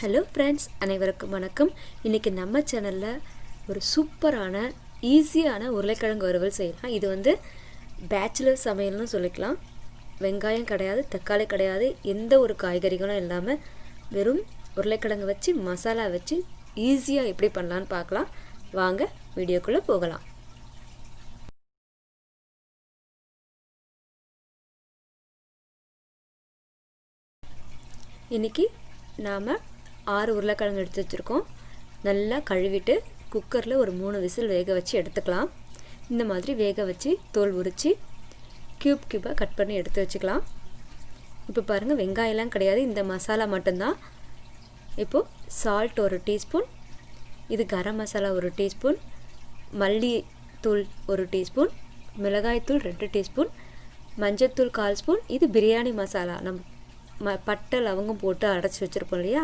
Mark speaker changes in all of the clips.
Speaker 1: Hello friends, அனைவருக்கும் வணக்கம். இன்றைக்கி நம்ம சேனலில் ஒரு சூப்பரான ஈஸியான உருளைக்கிழங்கு வறுவல் செய்யலாம். இது வந்து பேச்சுலர் சமையல்னு சொல்லிக்கலாம். வெங்காயம் கிடையாது, தக்காளி கிடையாது, எந்த ஒரு காய்கறிகளும் இல்லாமல் வெறும் உருளைக்கிழங்கு வச்சு மசாலா வச்சு ஈஸியாக எப்படி பண்ணலான்னு பார்க்கலாம். வாங்க வீடியோக்குள்ளே போகலாம். இன்றைக்கி நாம் 6 உருளைக்கிழங்கு எடுத்து வச்சுருக்கோம். நல்லா கழுவிட்டு குக்கரில் ஒரு 3 விசில் வேக வச்சு எடுத்துக்கலாம். இந்த மாதிரி வேக வச்சு தோல் உரித்து க்யூபாக கட் பண்ணி எடுத்து வச்சுக்கலாம். இப்போ பாருங்கள், வெங்காயம்லாம் கிடையாது, இந்த மசாலா மட்டும்தான். இப்போது சால்ட் 1 டீஸ்பூன், இது கரம் மசாலா 1 டீஸ்பூன், மல்லித்தூள் 1 டீஸ்பூன், மிளகாய்த்தூள் 2 டீஸ்பூன், மஞ்சத்தூள் 1/4 ஸ்பூன், இது பிரியாணி மசாலா நம்ம பட்டை லவங்கம் போட்டு அரைச்சி வச்சுருப்போம் இல்லையா,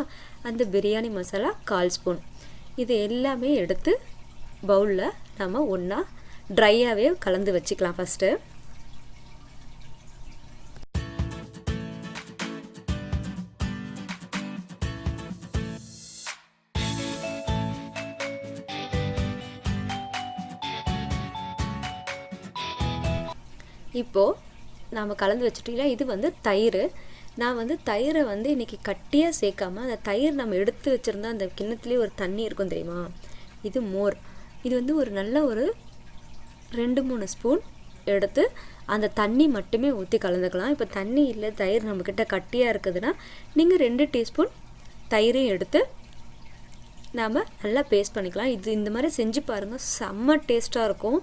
Speaker 1: அந்த பிரியாணி மசாலா 1/4 ஸ்பூன். இது எல்லாமே எடுத்து பவுலில் நம்ம ஒன்றா ட்ரையாகவே கலந்து வச்சுக்கலாம். ஃபஸ்ட்டு இப்போது நாம் கலந்து வச்சுட்டீங்களா, இது வந்து தயிர். நான் வந்து தயிரை வந்து இன்றைக்கி கட்டியாக சேர்க்காமல், அந்த தயிர் நம்ம எடுத்து வச்சுருந்தா அந்த கிண்ணத்துலேயே ஒரு தண்ணி இருக்கும் தெரியுமா, இது மோர். இது வந்து ஒரு நல்ல ஒரு 2-3 ஸ்பூன் எடுத்து அந்த தண்ணி மட்டுமே ஊற்றி கலந்துக்கலாம். இப்போ தண்ணி இல்லை, தயிர் நம்மக்கிட்ட கட்டியாக இருக்குதுன்னா நீங்கள் 2 டீஸ்பூன் தயிரையும் எடுத்து நாம் நல்லா பேஸ்ட் பண்ணிக்கலாம். இது இந்த மாதிரி செஞ்சு பாருங்கள், செம்ம டேஸ்ட்டாக இருக்கும்.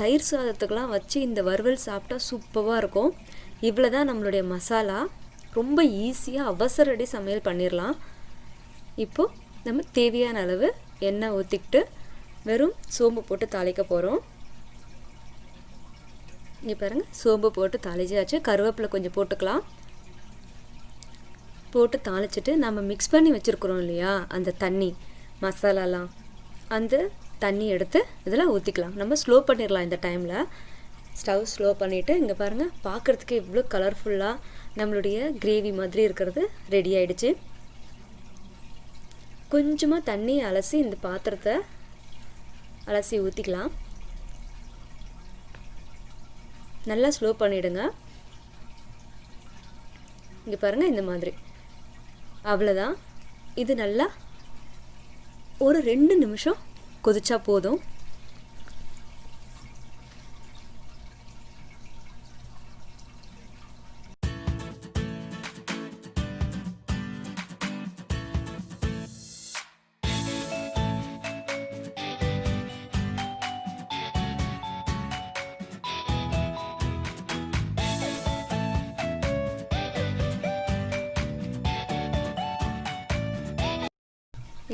Speaker 1: தயிர் சாதத்துக்கெலாம் வச்சு இந்த வறுவல் சாப்பிட்டா சூப்பராக இருக்கும். இவ்வளோ தான் நம்மளுடைய மசாலா. ரொம்ப ஈஸியாக அவசரடி சமையல் பண்ணிடலாம். இப்போது நம்ம தேவையான அளவு எண்ணெய் ஊற்றிக்கிட்டு வெறும் சோம்பு போட்டு தாளிக்க போகிறோம். இங்கே பாருங்கள், சோம்பு போட்டு தாளிச்சாச்சு. கருவேப்பிலை கொஞ்சம் போட்டுக்கலாம். போட்டு தாளிச்சிட்டு நம்ம மிக்ஸ் பண்ணி வச்சுருக்குறோம் இல்லையா அந்த தண்ணி மசாலாலாம், அந்த தண்ணி எடுத்து இதில் ஊற்றிக்கலாம். நம்ம ஸ்லோ பண்ணிடலாம். இந்த டைமில் ஸ்டவ் ஸ்லோ பண்ணிவிட்டு இங்கே பாருங்கள், பார்க்குறதுக்கு இவ்வளோ கலர்ஃபுல்லாக நம்மளுடைய கிரேவி மாதிரி இருக்கிறது ரெடி ஆகிடுச்சு. கொஞ்சமாக தண்ணி அலசி இந்த பாத்திரத்தை அலசி ஊற்றிக்கலாம். நல்லா ஸ்லோ பண்ணிவிடுங்க. இங்கே பாருங்கள், இந்த மாதிரி. அவ்வளோதான். இது நல்லா ஒரு 2 நிமிஷம் கொதிச்சா போதும்.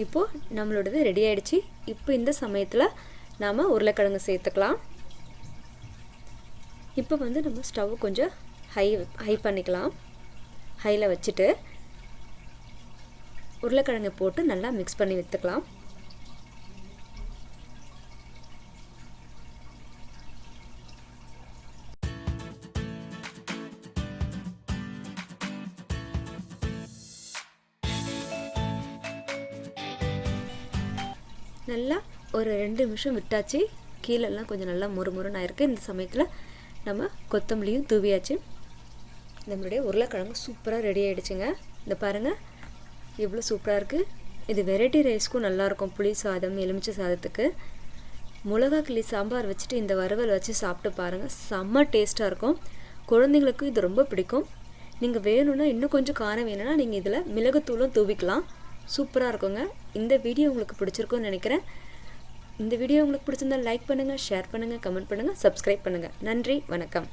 Speaker 1: இப்போது நம்மளோடது ரெடி ஆகிடுச்சு. இப்போ இந்த சமயத்தில் நாம் உருளைக்கிழங்கு சேர்த்துக்கலாம். இப்போ வந்து நம்ம ஸ்டவ் கொஞ்சம் ஹை பண்ணிக்கலாம். ஹையில் வச்சுட்டு உருளைக்கிழங்கை போட்டு நல்லா மிக்ஸ் பண்ணி விற்றுக்கலாம். நல்லா ஒரு 2 நிமிஷம் விட்டாச்சு. கீழெல்லாம் கொஞ்சம் நல்லா முறுமுறுன்னு ஆயிருக்கு. இந்த சமயத்தில் நம்ம கொத்தமல்லியும் தூவியாச்சு. நம்மளுடைய உருளைக்கிழங்கு சூப்பராக ரெடி ஆகிடுச்சுங்க. இந்த பாருங்கள், எவ்வளோ சூப்பராக இருக்குது. இது வெரைட்டி ரைஸ்க்கும் நல்லாயிருக்கும். புளி சாதம், எலுமிச்சை சாதத்துக்கு மிளகா கிள்ளி சாம்பார் வச்சுட்டு இந்த வறுவல் வச்சு சாப்பிட்டு பாருங்கள், செம்ம டேஸ்ட்டாக இருக்கும். குழந்தைங்களுக்கும் இது ரொம்ப பிடிக்கும். நீங்கள் வேணும்னா இன்னும் கொஞ்சம் காரம் வேணும்னா நீங்கள் இதில் மிளகுத்தூளும் தூவிக்கலாம். சூப்பராக இருக்குங்க. இந்த வீடியோ உங்களுக்கு பிடிச்சிருக்கும்னு நினைக்கிறேன். இந்த வீடியோ உங்களுக்கு பிடிச்சிருந்தால் லைக் பண்ணுங்கள், ஷேர் பண்ணுங்கள், கமெண்ட் பண்ணுங்கள், சப்ஸ்கிரைப் பண்ணுங்கள். நன்றி, வணக்கம்.